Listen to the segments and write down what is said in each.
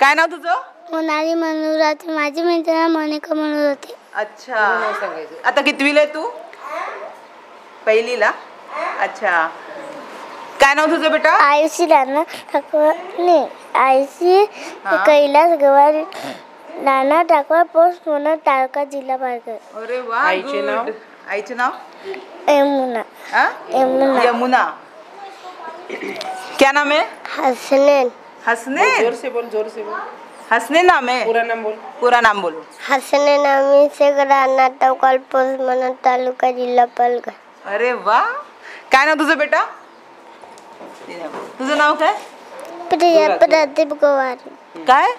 काय नाव तुझं? मोनाली मनोरथ. माझी मैत्रीण मोनिका मनोरथ. अच्छा, आता कितवीला आहे तू? पहिलीला. अच्छा, काय नाव तुझं बेटा? आयुषी नाना ठाकूर. नाही, आयुषी कैलास गवारी. नाना ठाकूर, पोस्ट मनोर, तालुका जिल्हा पालघर. अरे वा. आईचे नाव? आईचे नाव यमुना. यमुना. क्या नाम है? हसनैन. हसनैन. जोर से बोल, जोर से बोल. हसनैन नाम है. पूरा नाम बोल. पूरा नाम बोलो. हसनैन अमीर शेख, राणा ठाकूर, पोस्ट मनोर, तालुका जिल्हा पालघर. अरे वा. काय नाव तुझं बेटा? तुझं नाव काय? प्रिया प्रदीप गवारी. काय?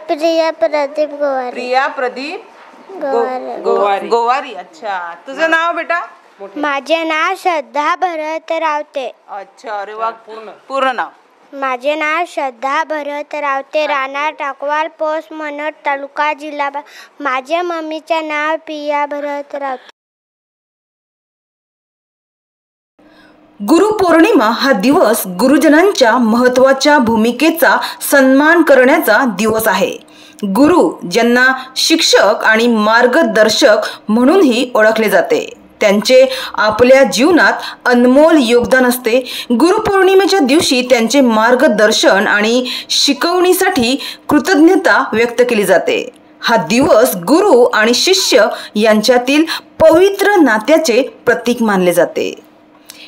प्रिया प्रदीप गवारी. प्रिया प्रदीप गवारी. गोवारी. अच्छा, तुझं नाव बेटा? माझे नाव श्रद्धा भरत रावते. अच्छा, अरे वा. पूर्ण नाव? माझे नाव श्रद्धा भरत रावते, राणा ठाकवाल, पोस्ट मनोर, तालुका जिल्हा. माझ्या मम्मीचे नाव प्रिया भरत रावते. गुरुपौर्णिमा हा दिवस गुरुजनांच्या महत्त्वाच्या भूमिकेचा सन्मान करण्याचा दिवस आहे. गुरु ज्यांना शिक्षक आणि मार्गदर्शक म्हणूनही ओळखले जाते, त्यांचे आपल्या जीवनात अनमोल योगदान असते. गुरुपौर्णिमेच्या दिवशी त्यांचे मार्गदर्शन आणि शिकवणीसाठी कृतज्ञता व्यक्त केली जाते. हा दिवस गुरु आणि शिष्य यांच्यातील पवित्र नात्याचे प्रतीक मानले जाते.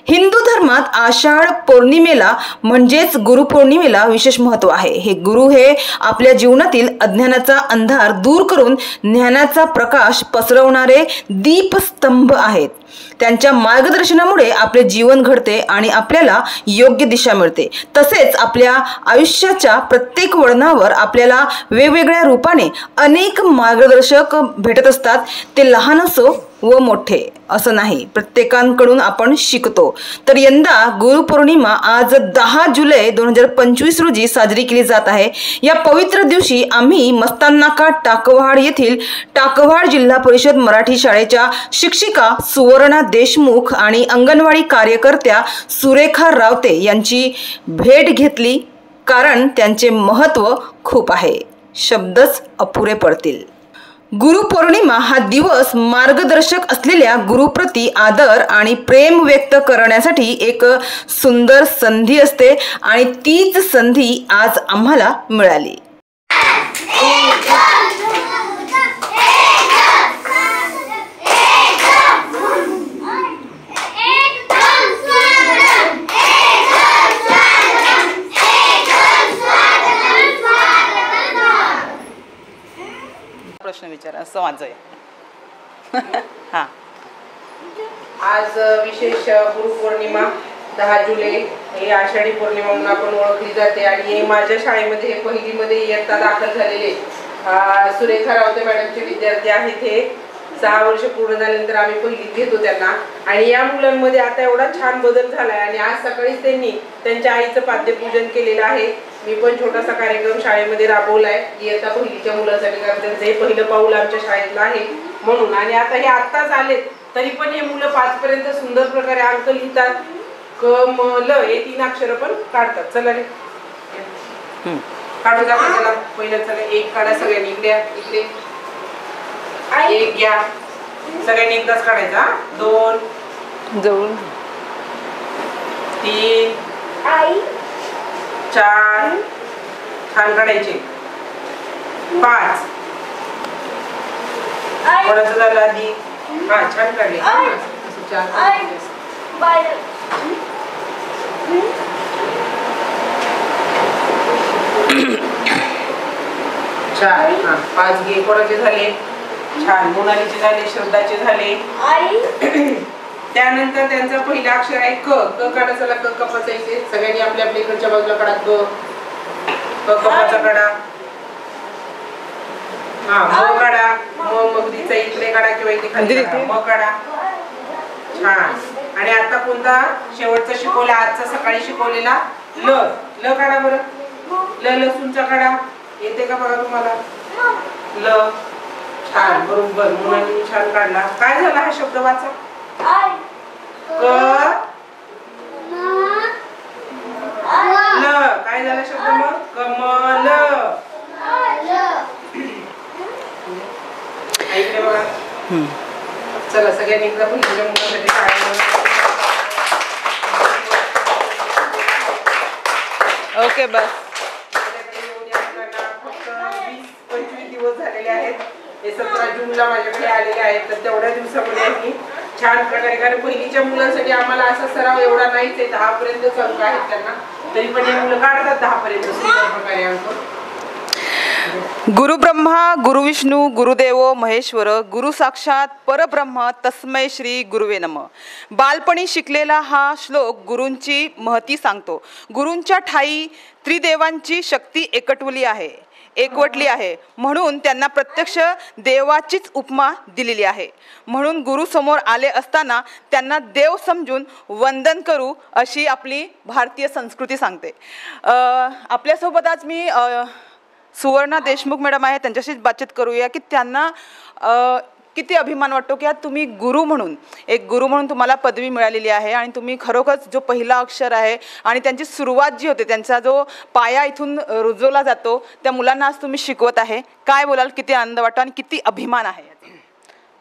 हिंदू धर्मात आषाढ पौर्णिमेला म्हणजेच गुरुपौर्णिमेला विशेष महत्त्व आहे. हे गुरु हे आपल्या जीवनातील अज्ञानाचा अंधार दूर करून ज्ञानाचा प्रकाश पसरवणारे दीपस्तंभ आहेत. त्यांच्या मार्गदर्शनामुळे आपले जीवन घडते आणि आपल्याला योग्य दिशा मिळते. तसेच आपल्या आयुष्याच्या प्रत्येक वळणावर आपल्याला वेगवेगळ्या रूपाने अनेक मार्गदर्शक भेटत असतात. ते लहान असो व मोठे असं नाही, प्रत्येकाकडून आपण शिकतो. तर यंदा गुरुपौर्णिमा आज 10 जुलै 2025 रोजी साजरी केली जात आहे. या पवित्र दिवशी आम्ही मस्ताननाका टाकवहाड येथील टाकवहाड जिल्हा परिषद मराठी शाळेच्या शिक्षिका सुवर्णा देशमुख आणि अंगणवाडी कार्यकर्त्या सुरेखा रावते यांची भेट घेतली, कारण त्यांचे महत्त्व खूप आहे. शब्दच अपुरे पडतील. गुरुपौर्णिमा हा दिवस मार्गदर्शक असलेल्या गुरुप्रती आदर आणि प्रेम व्यक्त करण्यासाठी एक सुंदर संधी असते आणि तीच संधी आज आम्हाला मिळाली. प्रश्न विचारा असं माझं आहे. हां, आज विशेष गुरुपौर्णिमा 10 जुलै ही आषाढी पौर्णिमा म्हणून आपण ओळखली जाते आणि माझ्या शाळेमध्ये पहिलीमध्ये इयत्ता दाखल झालेले सुरेखा रावते मॅडमचे विद्यार्थी आहेत. हे 6 वर्ष पूर्ण झाल्यानंतर आम्ही पहिलीत घेतो त्यांना आणि या मुलांमध्ये आता एवढा छान बदल झालाय आणि आज सकाळीच त्यांनी त्यांच्या आईचं पाद्यपूजन केलेलं आहे. मी पण छोटासा कार्यक्रम शाळेमध्ये राबवलाय इयत्ता पहिलीच्या मुलांसाठी, कारण त्यांचं हे पहिलं पाऊल आमच्या शाळेतलं आहे म्हणून. आणि आता हे आत्ताच आलेत तरी पण हे मुलं 5 पर्यंत सुंदर प्रकारे अंक लिहितात. क म ल हे 3 अक्षर पण काढतात. चला रे काढू दाखवा. चला पहिलं चला 1 काढा सगळ्यांनी. इकडे 1 घ्या सगळ्यांनी एकदाच काढायचा. 2 जवळून 3 4 छान काढायचे. 5 कोणाचं झालं आधी? हा छान काढले. 4 हा 5 घे. कोणाचे झाले? छान. मोनालीचे झाले, श्रद्धाचे झाले. त्यानंतर त्यांचा पहिला अक्षर आहे क. क काढा. चला क कपाचा इथे सगळ्यांनी आपल्या आपल्या इकडच्या बाजूला काढा. क कपाचा काढा. हा म काढा. मगरीचा इकडे काढा किंवा इथे खाली काढा. म काढा. छान. आणि आता कोणता शेवटचा शिकवला? आजचा सकाळी शिकवलेला ल. ल काढा बरं. लसूणचा काढा. येते का बघा तुम्हाला? ल. छान, बरोबर. मुलांनी छान काढला. काय झाला हा शब्द? वाचा. क ल. काय झाला शब्द मग? कमल. चला सगळ्यांनी एकदा पहिलीच्या मुलांसाठी शाळेमध्ये. ओके बस. फक्त 20-25 दिवस झालेले आहेत. हे 17 जूनला माझ्याकडे आलेले आहेत. तर तेवढ्या दिवसामध्ये आम्ही छान प्रकारे, कारण पहिलीच्या मुलांसाठी आम्हाला असा सराव एवढा नाहीच आहे. 10 पर्यंतच अंक आहेत त्यांना, तरी पण हे मुलं काढतात 10 पर्यंत सुंदर प्रकारे अंक. गुरु ब्रह्मा गुरु विष्णू गुरुदेवो महेश्वर गुरु साक्षात परब्रह्म तस्मै श्री गुरुवे नमः. बालपणी शिकलेला हा श्लोक गुरूंची महती सांगतो. गुरूंच्या ठाई त्रिदेवांची शक्ती एकवटली आहे म्हणून त्यांना प्रत्यक्ष देवाचीच उपमा दिलेली आहे. म्हणून गुरु समोर आले असताना त्यांना देव समजून वंदन करू अशी आपली भारतीय संस्कृती सांगते. आपल्यासोबत आज मी सुवर्णा देशमुख मॅडम आहे, त्यांच्याशीच बातचीत करूया की त्यांना किती अभिमान वाटतो की आज तुम्ही गुरु म्हणून तुम्हाला पदवी मिळालेली आहे आणि तुम्ही खरोखरच जो पहिला अक्षर आहे आणि त्यांची सुरुवात जी होते, त्यांचा जो पाया इथून रुजवला जातो, त्या मुलांना आज तुम्ही शिकवत आहे. काय बोलाल, किती आनंद वाटतो आणि किती अभिमान आहे?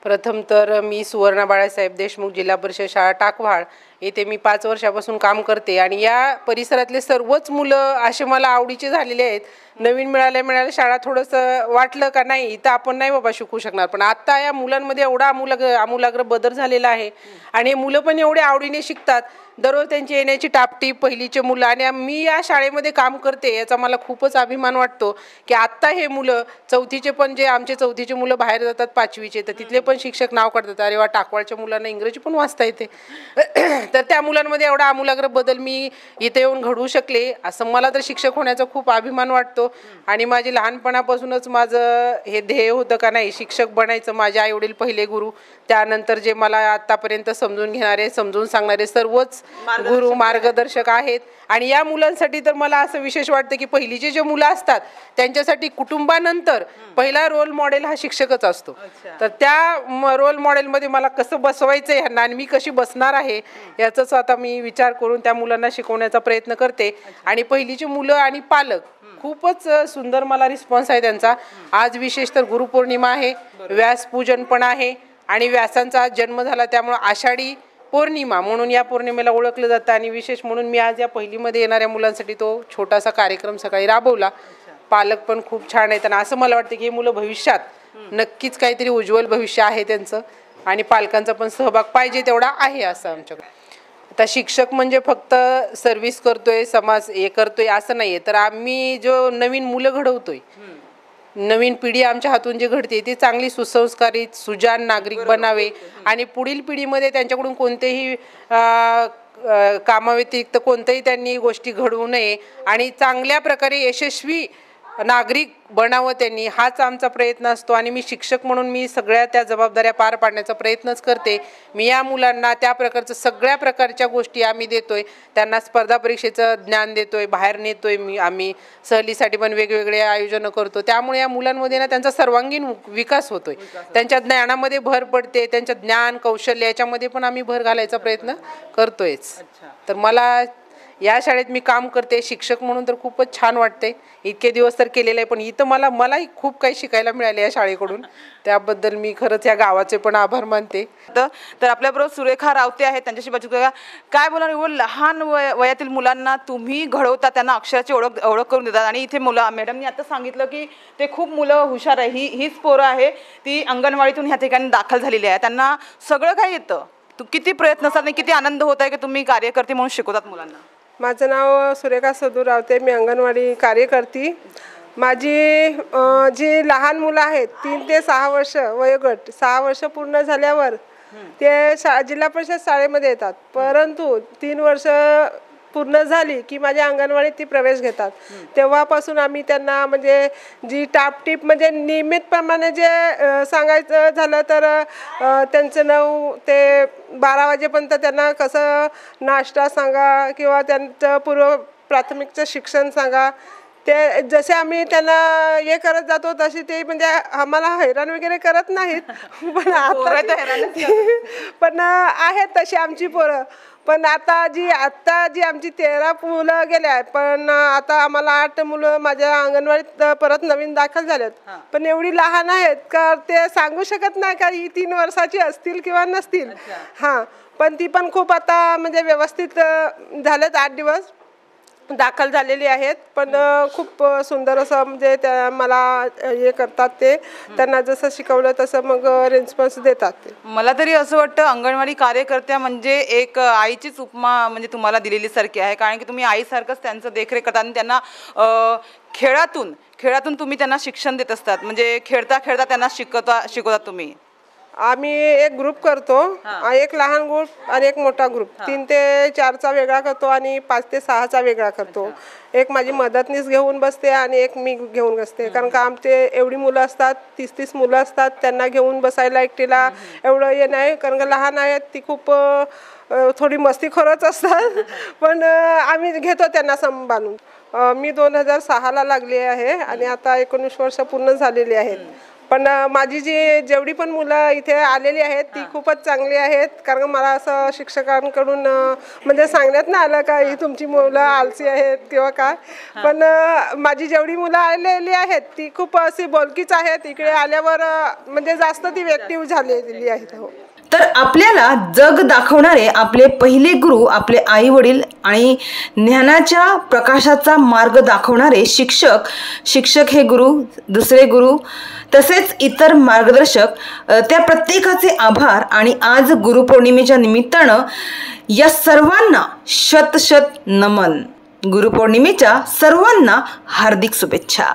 प्रथम तर मी सुवर्णा बाळासाहेब देशमुख जिल्हा परिषद शाळा टाकवाळ येथे मी 5 वर्षापासून काम करते आणि या परिसरातले सर्वच मुलं असे मला आवडीचे झालेले आहेत. नवीन मिळाल्या शाळा थोडंसं वाटलं का नाही इथं आपण नाही बाबा शिकू शकणार, पण आता या मुलांमध्ये एवढा आमूलाग्र बदल झालेला आहे आणि मुलं पण एवढे आवडीने शिकतात. दररोज त्यांची येण्याची टापटीप पहिलीचे मुलं, आणि मी या शाळेमध्ये काम करते याचा मला खूपच अभिमान वाटतो की आत्ता हे मुलं 4थीचे पण, जे आमचे 4थीचे मुलं बाहेर जातात 5वीचे, तर तिथले पण शिक्षक नाव काढतात, अरे वा टाकवाळच्या मुलांना इंग्रजी पण वाचता येते. तर त्या मुलांमध्ये एवढा आमूलाग्र बदल मी इथे येऊन घडवू शकले, असं मला तर शिक्षक होण्याचा खूप अभिमान वाटतो. आणि माझे लहानपणापासूनच माझं हे ध्येय होतं का नाही शिक्षक बनायचं. माझे आई वडील पहिले गुरु, त्यानंतर जे मला आतापर्यंत समजून घेणारे, समजून सांगणारे सर्वच गुरु मार्गदर्शक आहेत. आणि या मुलांसाठी तर मला असं विशेष वाटतं की पहिलीचे जे मुलं असतात त्यांच्यासाठी कुटुंबानंतर पहिला रोल मॉडेल हा शिक्षकच असतो. तर त्या रोल मॉडेलमध्ये मला कसं बसवायचं आहे ह्यांना आणि मी कशी बसणार आहे याचाच आता मी विचार करून त्या मुलांना शिकवण्याचा प्रयत्न करते. आणि पहिलीची मुलं आणि पालक खूपच सुंदर मला रिस्पॉन्स आहे त्यांचा. आज विशेष तर गुरुपौर्णिमा आहे, व्यासपूजन पण आहे आणि व्यासांचा आज जन्म झाला, त्यामुळे आषाढी पौर्णिमा म्हणून या पौर्णिमेला ओळखलं जातं. आणि विशेष म्हणून मी आज या पहिलीमध्ये येणाऱ्या मुलांसाठी तो छोटासा कार्यक्रम सकाळी राबवला. पालक पण खूप छान आहेत आणि असं मला वाटतं की हे मुलं भविष्यात नक्कीच काहीतरी उज्ज्वल भविष्य आहे त्यांचं आणि पालकांचा पण सहभाग पाहिजे तेवढा आहे असं आमच्याकडे. आता शिक्षक म्हणजे फक्त सर्व्हिस करतोय, समाज हे करतोय असं नाहीये, तर आम्ही जो नवीन मुलं घडवतोय, नवीन पिढी आमच्या हातून जे घडते ती चांगली सुसंस्कारित सुजाण नागरिक बनावे आणि पुढील पिढीमध्ये त्यांच्याकडून कोणतेही कामाव्यतिरिक्त कोणत्याही त्यांनी गोष्टी घडवू नये आणि चांगल्या प्रकारे यशस्वी नागरिक बनावं त्यांनी, हाच आमचा प्रयत्न असतो. आणि मी शिक्षक म्हणून मी सगळ्या त्या जबाबदाऱ्या पार पाडण्याचा प्रयत्नच करते. मी या मुलांना त्या प्रकारचं सगळ्या प्रकारच्या गोष्टी आम्ही देतोय, त्यांना स्पर्धा परीक्षेचं ज्ञान देतोय, बाहेर नेतोय, आम्ही सहलीसाठी पण वेगवेगळे आयोजनं करतो. त्यामुळे या मुलांमध्ये ना त्यांचा सर्वांगीण विकास होतोय, त्यांच्या ज्ञानामध्ये भर पडते, त्यांच्या ज्ञान कौशल्य याच्यामध्ये पण आम्ही भर घालायचा प्रयत्न करतोयच. तर मला या शाळेत मी काम करते शिक्षक म्हणून तर खूपच छान वाटते. इतके दिवस तर केलेलं आहे, पण इथं मलाही खूप काही शिकायला मिळाले या शाळेकडून. त्याबद्दल मी खरंच या गावाचे पण आभार मानते. तर आपल्याबरोबर सुरेखा रावते आहेत, त्यांच्याशी बातचीत करूया. काय बोला, लहान वयातील मुलांना तुम्ही घडवता, त्यांना अक्षराची ओळख करून देतात. आणि इथे मुलं, मॅडमनी आता सांगितलं की ते खूप मुलं हुशार आहे, हीच पोरं आहे ती अंगणवाडीतून ह्या ठिकाणी दाखल झालेली आहे, त्यांना सगळं काही येतं. किती प्रयत्न असतात आणि किती आनंद होत आहे की तुम्ही कार्यकर्ते म्हणून शिकवतात मुलांना? माझं नाव सुरेखा सदू रावते, मी अंगणवाडी कार्यकर्ती. माझी जी लहान मुलं आहेत 3 ते 6 वर्ष वयोगट, 6 वर्ष पूर्ण झाल्यावर ते जिल्हा परिषद शाळेमध्ये येतात, परंतु 3 वर्ष पूर्ण झाली की माझ्या अंगणवाडीत ती प्रवेश घेतात. तेव्हापासून आम्ही त्यांना म्हणजे जी टापटीप म्हणजे नियमितप्रमाणे जे सांगायचं झालं तर त्यांचं 9 ते 12 वाजेपर्यंत त्यांना कसं नाश्ता सांगा किंवा त्यांचं पूर्व प्राथमिकचं शिक्षण सांगा, ते जसे आम्ही त्यांना हे करत जातो तशी ते म्हणजे आम्हाला हैराण वगैरे करत नाहीत, पण आता पण आहेत तशी आमची पोरं. पण आता जी आमची 13 मुलं गेल्या, पण आता आम्हाला 8 मुलं माझ्या अंगणवाडीत परत नवीन दाखल झालेत. पण एवढी लहान आहेत का ते सांगू शकत नाही का ही 3 वर्षाची असतील किंवा नसतील. हां, पण ती पण खूप आता म्हणजे व्यवस्थित झालेत. 8 दिवस दाखल झालेली आहेत. पण खूप सुंदर असं म्हणजे त्या मला हे करतात. ते त्यांना जसं शिकवलं तसं मग रिस्पॉन्स देतात. ते मला तरी असं वाटतं अंगणवाडी कार्यकर्त्या म्हणजे एक आईचीच उपमा म्हणजे तुम्हाला दिलेली सारखी आहे, कारण की तुम्ही आईसारखंच त्यांचं देखरेख करता आणि त्यांना खेळातून तुम्ही त्यांना शिक्षण देत असतात. म्हणजे खेळता त्यांना शिकवतात तुम्ही. आम्ही एक ग्रुप करतो, एक लहान ग्रुप आणि एक मोठा ग्रुप. 3 ते 4चा वेगळा करतो आणि 5 ते 6चा वेगळा करतो. एक माझी मदतनीस घेऊन बसते आणि एक मी घेऊन बसते, कारण का आमचे एवढी मुलं असतात, 30 मुलं असतात. त्यांना घेऊन बसायला एकटीला एवढं हे नाही, कारण का लहान आहेत ती खूप थोडी मस्तीखोरच असतात. पण आम्ही घेतो त्यांना सांभाळून. मी 2006ला लागली आहे आणि आता 19 वर्ष पूर्ण झालेली आहेत. पण माझी जेवढी पण मुलं इथे आलेली आहेत ती खूपच चांगली आहेत, कारण मला असं शिक्षकांकडून म्हणजे सांगण्यात नाही आलं का ही तुमची मुलं आलसी आहेत किंवा काय. पण माझी जेवढी मुलं आलेली आहेत ती खूप अशी बोलकीच आहेत. इकडे आल्यावर म्हणजे जास्त ती ॲक्टिव्ह झालेली आहेत. हो. तर आपल्याला जग दाखवणारे आपले पहिले गुरु आपले आई वडील आणि ज्ञानाच्या प्रकाशाचा मार्ग दाखवणारे शिक्षक हे गुरु, दुसरे गुरु तसेच इतर मार्गदर्शक, त्या प्रत्येकाचे आभार. आणि आज गुरुपौर्णिमेच्या निमित्तानं या सर्वांना शत नमन. गुरुपौर्णिमेच्या सर्वांना हार्दिक शुभेच्छा.